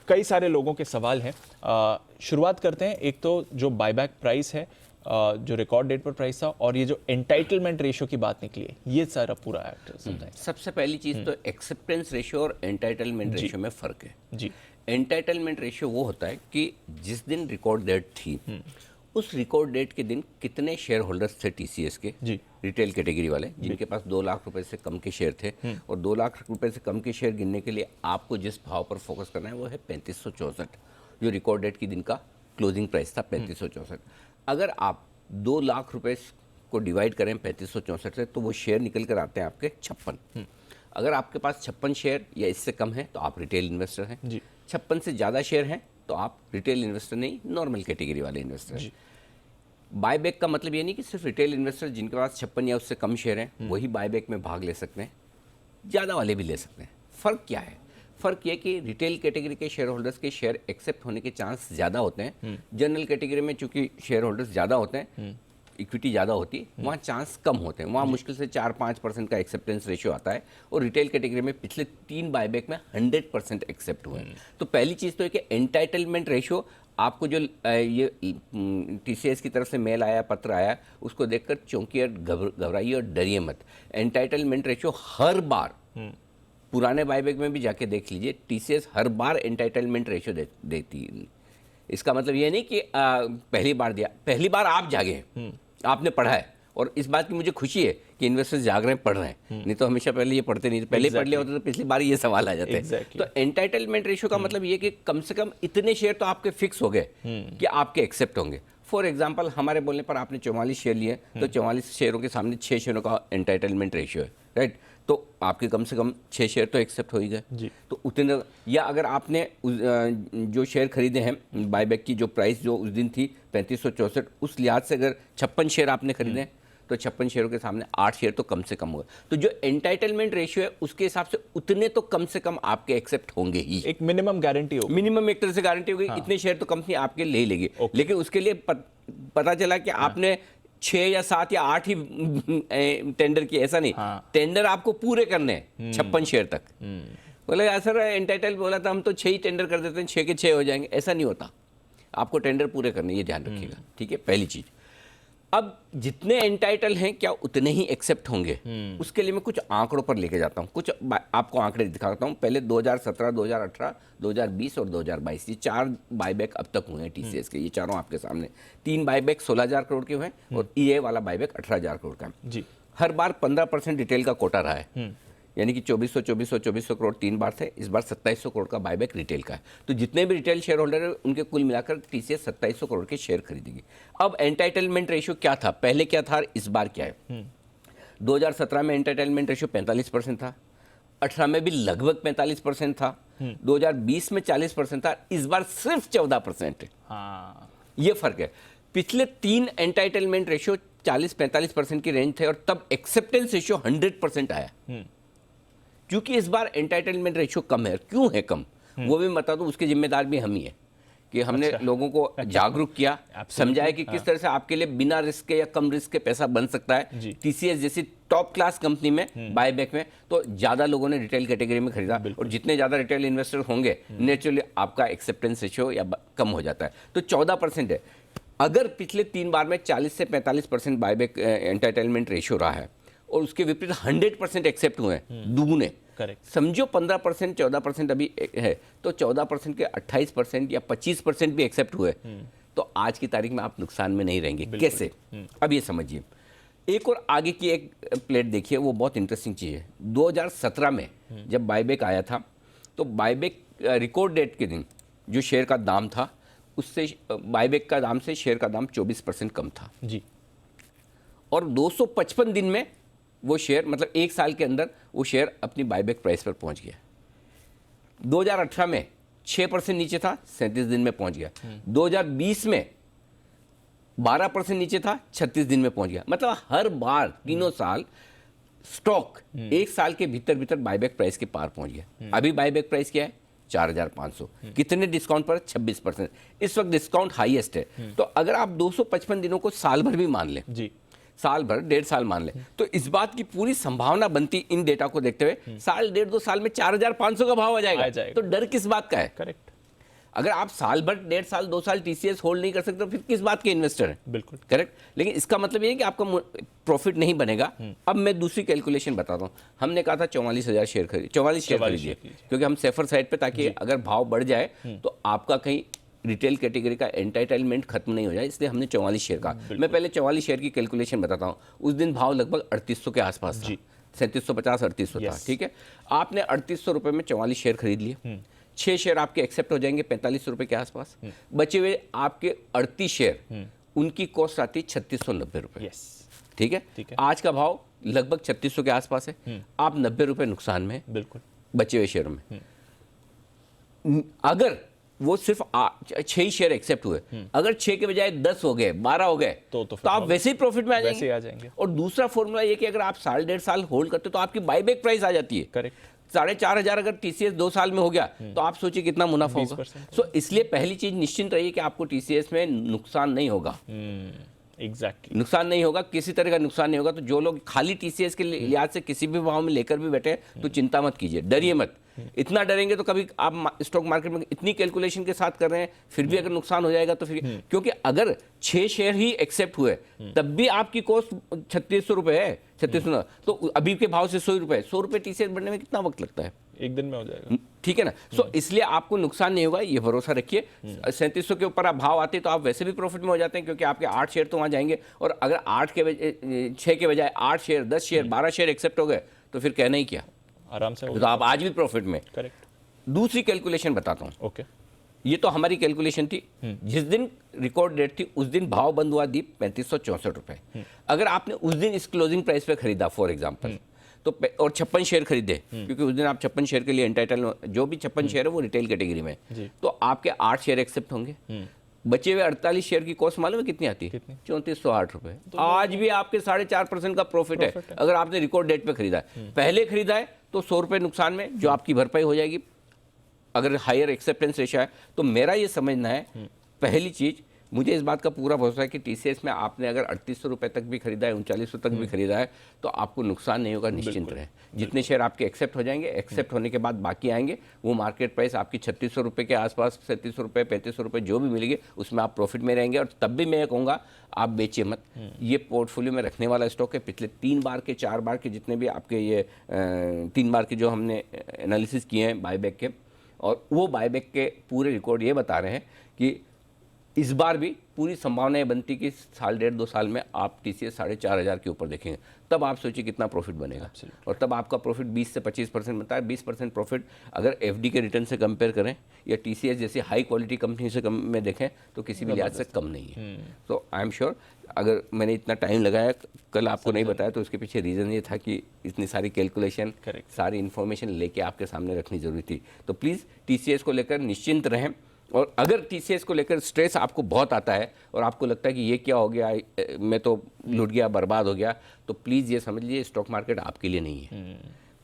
कई सारे लोगों के सवाल हैं। शुरुआत करते हैं। एक तो जो बायबैक प्राइस है, जो रिकॉर्ड डेट पर प्राइस था, और ये जो एंटाइटलमेंट रेशियो की बात निकली है, ये सारा पूरा एक्ट समझाएं। सबसे पहली चीज़ तो एक्सेप्टेंस रेशियो और एंटाइटलमेंट रेशियो में फ़र्क है। जी। एंटाइटलमेंट रेशियो वो होता है कि जिस दिन रिकॉर्ड डेट थी उस रिकॉर्ड डेट के दिन कितने शेयर होल्डर्स थे टीसीएस के, जी। रिटेल कैटेगरी वाले, जिनके पास 2 लाख रुपए से कम के शेयर थे। और 2 लाख रुपए से कम के शेयर गिनने के लिए आपको जिस भाव पर फोकस करना है वो है 3564, जो रिकॉर्ड डेट के दिन का क्लोजिंग प्राइस था 3564। अगर आप 2 लाख रुपए को डिवाइड करें 3564 से तो वो शेयर निकल कर आते हैं आपके 56। अगर आपके पास 56 शेयर या इससे कम है तो आप रिटेल इन्वेस्टर हैं। 56 से ज़्यादा शेयर हैं तो आप रिटेल इन्वेस्टर नहीं, नॉर्मल कैटेगरी वाले इन्वेस्टर हैं। बायबैक का मतलब ये नहीं कि सिर्फ रिटेल इन्वेस्टर जिनके पास 56 या उससे कम शेयर हैं वही बायबैक में भाग ले सकते हैं, ज़्यादा वाले भी ले सकते हैं। फ़र्क क्या है? फ़र्क यह कि रिटेल कैटेगरी के शेयर होल्डर्स के शेयर एक्सेप्ट होने के चांस ज़्यादा होते हैं। जनरल कैटेगरी में चूंकि शेयर होल्डर्स ज़्यादा होते हैं, इक्विटी ज़्यादा होती है, वहाँ चांस कम होते हैं, वहाँ मुश्किल से 4-5% का एक्सेप्टेंस रेशियो आता है। और रिटेल कैटेगरी में पिछले 3 बायबैक में 100% एक्सेप्ट हुए हैं। तो पहली चीज़ तो है कि एंटाइटलमेंट रेशियो, आपको जो ये टीसीएस की तरफ से मेल आया, पत्र आया, उसको देखकर चौंकिए, घबराइए और डरिए मत। एंटाइटलमेंट रेशियो हर बार, पुराने बायबैक में भी जाके देख लीजिए, टीसीएस हर बार एंटाइटलमेंट रेशियो देती है। इसका मतलब ये नहीं कि पहली बार दिया, पहली बार आप जागे हैं, आपने पढ़ा है, और इस बात की मुझे खुशी है कि इन्वेस्टर्स जाग रहे हैं, पढ़ रहे हैं। नहीं तो हमेशा पहले ये पढ़ते नहीं थे, पहले पढ़ लिया होता तो पिछली बार ये सवाल आ जाते हैं। तो एंटाइटलमेंट रेशियो का मतलब ये कि कम से कम इतने शेयर तो आपके फिक्स हो गए कि आपके एक्सेप्ट होंगे। फॉर एग्जाम्पल, हमारे बोलने पर आपने 44 शेयर लिए तो 44 शेयरों के सामने 6 शेयरों का एंटाइटलमेंट रेशियो है, राइट? तो आपके कम से कम 6 शेयर तो एक्सेप्ट हो ही गए। तो उतने, या अगर आपने जो शेयर खरीदे हैं, बायबैक की जो प्राइस जो उस दिन थी 3564, उस लिहाज से अगर 56 शेयर आपने खरीदे तो 56 शेयरों के सामने 8 शेयर तो कम से कम होगा। तो जो एंटाइटलमेंट रेशियो है उसके हिसाब से उतने तो कम से कम आपके एक्सेप्ट होंगे ही। एक मिनिमम गारंटी होगी, मिनिमम एक तरह से गारंटी होगी। हाँ। इतने शेयर तो कंपनी आपके ले ही लेगी। लेकिन उसके लिए पता चला कि आपने 6 या 7 या 8 ही टेंडर किए, ऐसा नहीं। टेंडर आपको पूरे करने हैं 56 शेयर तक। बोले यार सर एंटाइटल बोला था हम तो 6 ही टेंडर कर देते हैं, 6 के 6 हो जाएंगे, ऐसा नहीं होता। आपको टेंडर पूरे करने, ये ध्यान रखिएगा, ठीक है? पहली चीज। अब जितने एंटाइटल हैं क्या उतने ही एक्सेप्ट होंगे? उसके लिए मैं कुछ आंकड़ों पर लेके जाता हूं, कुछ आपको आंकड़े दिखाता हूं। पहले 2017, 2018, 2020 और 2022, ये 4 बायबैक अब तक हुए हैं टीसीएस के, ये चारों आपके सामने। 3 बायबैक 16,000 करोड़ के हुए हैं और ये वाला बायबैक 18,000 करोड़ का है। हर बार 15% रिटेल का कोटा रहा है, यानी कि 2400 करोड़ 3 बार थे, इस बार 2700 करोड़ का बायबैक रिटेल का है। तो जितने भी रिटेल शेयर होल्डर है उनके कुल मिलाकर टीसीएस 2700 करोड़ के शेयर खरीदेगी। अब एंटाइटलमेंट रेशियो क्या था, पहले क्या था, इस बार क्या है? 2017 में एंटाइटलमेंट रेशियो 45% था, 18 में भी लगभग 45% था, 2020 में 40% था, इस बार सिर्फ 14% है। ये फर्क है। पिछले 3 एंटाइटलमेंट रेशियो 40-45% की रेंज थे और तब एक्सेप्टेंस रेशियो 100% आया। क्योंकि इस बार एंटाइटलमेंट रेशियो कम है। क्यों है कम, वो भी बता दो, उसके जिम्मेदार भी हम ही है कि हमने लोगों को जागरूक किया, समझाया कि किस तरह से आपके लिए बिना रिस्क के या कम रिस्क के पैसा बन सकता है। टीसीएस जैसी टॉप क्लास कंपनी में बायबैक में तो ज्यादा लोगों ने रिटेल कैटेगरी में खरीदा, और जितने ज्यादा रिटेल इन्वेस्टर होंगे नेचुरली आपका एक्सेप्टेंस रेशियो या कम हो जाता है। तो 14% है। अगर पिछले 3 बार में 40 से 45% बायबैक एंटाइटलमेंट रेशियो रहा है और उसके विपरीत 100% एक्सेप्ट हुए हैं, दुगुने, समझो 15%, 14% अभी है, तो 14% के 28% या 25% भी एक्सेप्ट हुए, तो आज की तारीख में आप नुकसान में नहीं रहेंगे। कैसे? अब ये समझिए। एक और आगे की एक प्लेट देखिए, वो बहुत इंटरेस्टिंग चीज़ है। 2017 में जब बायबैक आया था तो बायबैक रिकॉर्ड डेट के दिन जो शेयर का दाम था उससे बायबैक का दाम से शेयर का दाम 24% कम था जी। और 255 दिन में वो शेयर, मतलब 1 साल के अंदर वो शेयर अपनी बायबैक प्राइस पर पहुंच गया। 2018 में 6% नीचे था, 37 दिन में पहुंच गया। 2020 में 12% नीचे था, 36 दिन में पहुंच गया। मतलब हर बार तीनों साल स्टॉक 1 साल के भीतर भीतर बायबैक प्राइस के पार पहुंच गया। अभी बायबैक प्राइस क्या है? 4,500। कितने डिस्काउंट पर? 26%। इस वक्त डिस्काउंट हाईएस्ट है। तो अगर आप 255 दिनों को साल भर भी मान लें जी, साल भर, 1.5 साल मान लें, तो इस बात की पूरी संभावना बनती इन डेटा को देखते हुए साल 1.5-2 साल में 4,500 का भाव आ जाएगा। तो डर किस बात का है? करेक्ट। अगर आप साल भर, 1.5 साल, 2 साल टीसीएस होल्ड नहीं कर सकते तो फिर किस बात के इन्वेस्टर हैं? बिल्कुल करेक्ट। लेकिन इसका मतलब ये है कि आपका प्रॉफिट नहीं बनेगा। अब मैं दूसरी कैलकुलेशन बताता हूँ। हमने कहा था 44,000 शेयर खरीद, 44 शेयर खरीदिए, क्योंकि हम सेफर साइड पे, ताकि अगर भाव बढ़ जाए तो आपका कहीं रिटेल कैटेगरी का एंटाइटलमेंट खत्म नहीं हो जाए, इसलिए हमने 44 शेयर का। मैं पहले 44 शेयर की कैलकुलेशन बताता हूँ। उस दिन भाव लगभग 3800 के आसपास था, 3750 3800 था, ठीक है। आपने 3800 रुपये में 44 शेयर खरीद लिए, 6 शेयर आपके एक्सेप्ट हो जाएंगे 45 रुपये के आसपास। बचे हुए आपके 38 शेयर, उनकी कॉस्ट आती है 3690 रुपये, ठीक है। आज का भाव लगभग 3600 के आसपास है, आप 90 रुपये नुकसान में, बिल्कुल, बचे हुए शेयर में। अगर वो सिर्फ 6 ही शेयर एक्सेप्ट हुए, अगर 6 के बजाय 10 हो गए, 12 हो गए, तो आप वैसे ही प्रॉफिट में आ जाएंगे। और दूसरा फॉर्मूला ये कि अगर आप साल 1.5 साल होल्ड करते हो तो आपकी बाईबैक प्राइस आ जाती है। करेक्ट। 4,500 अगर टीसीएस 2 साल में हो गया तो आप सोचिए कितना मुनाफा होगा। सो इसलिए पहली चीज निश्चिंत रहिए कि आपको टीसीएस में नुकसान नहीं होगा। एग्जैक्टली नुकसान नहीं होगा, किसी तरह का नुकसान नहीं होगा। तो जो लोग खाली टीसीएस के लिहाज से किसी भी भाव में लेकर भी बैठे तो चिंता मत कीजिए, डरिए मत। इतना डरेंगे तो कभी आप स्टॉक मार्केट में इतनी कैलकुलेशन के साथ कर रहे हैं, फिर भी अगर नुकसान हो जाएगा तो फिर, क्योंकि अगर 6 शेयर ही एक्सेप्ट हुए तब भी आपकी कॉस्ट 3600 रुपये है, 3600, तो अभी के भाव से 100 रुपये, 100 रुपये टीसीएस बढ़ने में कितना वक्त लगता है? एक दिन में हो जाएगा, ठीक है ना। सो इसलिए आपको नुकसान नहीं होगा, ये भरोसा रखिए। 3700 के ऊपर आप भाव आते हैं तो आप वैसे भी प्रॉफिट में हो जाते हैं, क्योंकि आपके 8 शेयर तो वहाँ जाएंगे। और अगर 6 के बजाय 8 शेयर, 10 शेयर, 12 शेयर एक्सेप्ट हो गए तो फिर कहना ही क्या, आराम से तो आप आज भी प्रॉफिट में। करेक्ट। दूसरी कैलकुलेशन बताता हूँ। ओके, ये तो हमारी कैलकुलेशन थी। जिस दिन रिकॉर्ड डेट थी उस दिन भाव बंद हुआ दीप 3564 रुपये। अगर आपने उस दिन इस क्लोजिंग प्राइस पे खरीदा फॉर एग्जाम्पल, तो और 56 शेयर खरीदे, क्योंकि उस दिन आप 56 शेयर के लिए एंटाइटल, जो भी 56 शेयर है वो रिटेल कैटेगरी में, तो आपके 8 शेयर एक्सेप्ट होंगे। बचे हुए 48 शेयर की कॉस्ट मालूम है कितनी आती है? 3408 रुपये। आज भी आपके 4.5% का प्रॉफिट है अगर आपने रिकॉर्ड डेट पे खरीदा है। पहले खरीदा है तो 100 रुपये नुकसान में जो आपकी भरपाई हो जाएगी अगर हायर एक्सेप्टेंस रेशियो है। तो मेरा ये समझना है, पहली चीज, मुझे इस बात का पूरा भरोसा है कि टीसीएस में आपने अगर 3800 रुपये तक भी खरीदा है, 3900 तक भी खरीदा है, तो आपको नुकसान नहीं होगा, निश्चिंत रहे। जितने शेयर आपके एक्सेप्ट हो जाएंगे, एक्सेप्ट होने के बाद बाकी आएंगे, वो मार्केट प्राइस आपकी 3600 रुपये के आसपास, 3700 रुपये, 3500 रुपये जो भी मिलेगी उसमें आप प्रॉफिट में रहेंगे। और तब भी मैं कहूँगा आप बेचिए मत। ये पोर्टफोलियो में रखने वाला स्टॉक है। पिछले 3 बार के 4 बार के जितने भी आपके ये 3 बार के जो हमने एनालिसिस किए हैं बायबैक के, और वो बायबैक के पूरे रिकॉर्ड ये बता रहे हैं कि इस बार भी पूरी संभावनाएं बनती कि साल 1.5-2 साल में आप टीसीएस 4,500 के ऊपर देखेंगे। तब आप सोचिए कितना प्रॉफिट बनेगा। और तब आपका प्रॉफिट 20 से 25% बनता है। 20% प्रॉफिट अगर एफडी के रिटर्न से कंपेयर करें या टीसीएस जैसी हाई क्वालिटी कंपनी से कम में देखें तो किसी भी लिहाज से कम नहीं है। तो आई एम श्योर, अगर मैंने इतना टाइम लगाया कल आपको नहीं बताया तो उसके पीछे रीज़न ये था कि इतनी सारी कैलकुलेशन, सारी इन्फॉर्मेशन लेके आपके सामने रखनी जरूरी थी। तो प्लीज़ टीसीएस को लेकर निश्चिंत रहें। और अगर टीसीएस को लेकर स्ट्रेस आपको बहुत आता है और आपको लगता है कि ये क्या हो गया, मैं तो लुट गया, बर्बाद हो गया, तो प्लीज़ ये समझ लीजिए स्टॉक मार्केट आपके लिए नहीं है।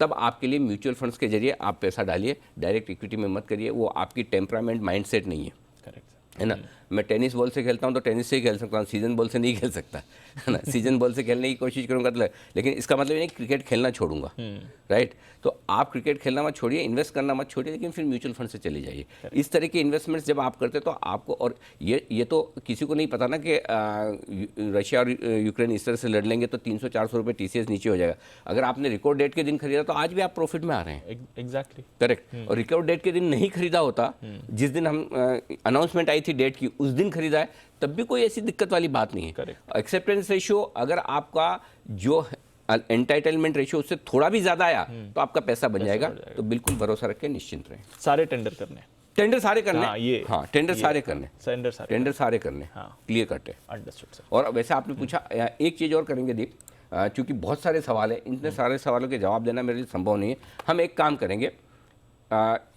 तब आपके लिए म्यूचुअल फंड्स के जरिए आप पैसा डालिए, डायरेक्ट इक्विटी में मत करिए। वो आपकी टेम्परामेंट माइंडसेट नहीं है, है ना। मैं टेनिस बॉल से खेलता हूँ तो टेनिस से ही खेल सकता हूँ, सीजन बॉल से नहीं खेल सकता, है ना। सीजन बॉल से खेलने की कोशिश करूँगा तो, लेकिन इसका मतलब ये नहीं क्रिकेट खेलना छोड़ूंगा, राइट। तो आप क्रिकेट खेलना मत छोड़िए, इन्वेस्ट करना मत छोड़िए, लेकिन फिर म्यूचुअल फंड से चले जाइए। इस तरह के इन्वेस्टमेंट्स जब आप करते तो आपको, और ये तो किसी को नहीं पता ना कि रशिया और यूक्रेन इस तरह से लड़ लेंगे तो 300-400 रुपये टीसीएस नीचे हो जाएगा। अगर आपने रिकॉर्ड डेट के दिन खरीदा तो आज भी आप प्रॉफिट में आ रहे हैं। Exactly, correct. और रिकॉर्ड डेट के दिन नहीं खरीदा होता, जिस दिन हम अनाउंसमेंट आई थी डेट की उस दिन खरीदा है, तब भी कोई ऐसी दिक्कत वाली बात नहीं है। एक्सेप्टेंस रेशियो अगर आपका जो एंटाइटलमेंट रेशियो उससे थोड़ा भी ज्यादा आया तो आपका पैसा बन जाएगा। तो बिल्कुल भरोसा रख के निश्चिंत रहें। सारे टेंडर करने, टेंडर सारे करने, टेंडर सारे करने, टेंडर सारे करने, क्लियर कट है। Understood sir. और वैसे आपने पूछा, एक चीज़ और करेंगे दीप, क्योंकि बहुत सारे सवाल हैं, इतने सारे सवालों के जवाब देना मेरे लिए संभव नहीं है। हम एक काम करेंगे,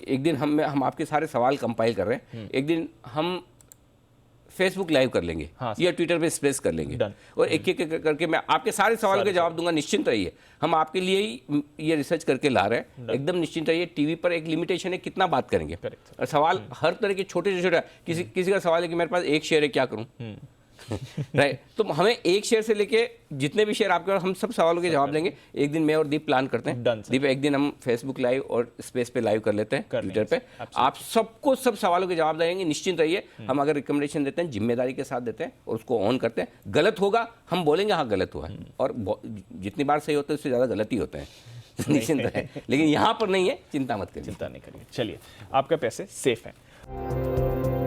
एक दिन हम आपके सारे सवाल कंपाइल कर रहे हैं, एक दिन हम फेसबुक लाइव कर लेंगे या ट्विटर पे स्पेस कर लेंगे, और एक एक करके मैं आपके सारे सवालों के जवाब दूंगा। निश्चिंत रहिए, हम आपके लिए ही ये रिसर्च करके ला रहे हैं, एकदम निश्चिंत रहिए। टीवी पर एक लिमिटेशन है, कितना बात करेंगे, और सवाल हर तरह के छोटे से छोटा, किसी का सवाल है कि मेरे पास 1 शेयर है क्या करूं, राइट। तो हमें एक शेयर से लेके जितने भी शेयर आपके, हम सब सवालों के जवाब देंगे। एक दिन मैं और दीप प्लान करते हैं। Done, sir. दीप, एक दिन हम फेसबुक लाइव और स्पेस पे लाइव कर लेते हैं, कर ट्विटर लेंगे, पे। absolutely. आप सबको सब सवालों के जवाब देंगे, निश्चिंत रहिए। हम अगर रिकमेंडेशन देते हैं जिम्मेदारी के साथ देते हैं और उसको ऑन करते हैं। गलत होगा हम बोलेंगे हाँ गलत हुआ है, और जितनी बार सही होता है उससे ज़्यादा गलती होता है। निश्चिंत है, लेकिन यहाँ पर नहीं है, चिंता मत करिए। चिंता नहीं करिए। चलिए, आपके पैसे सेफ हैं।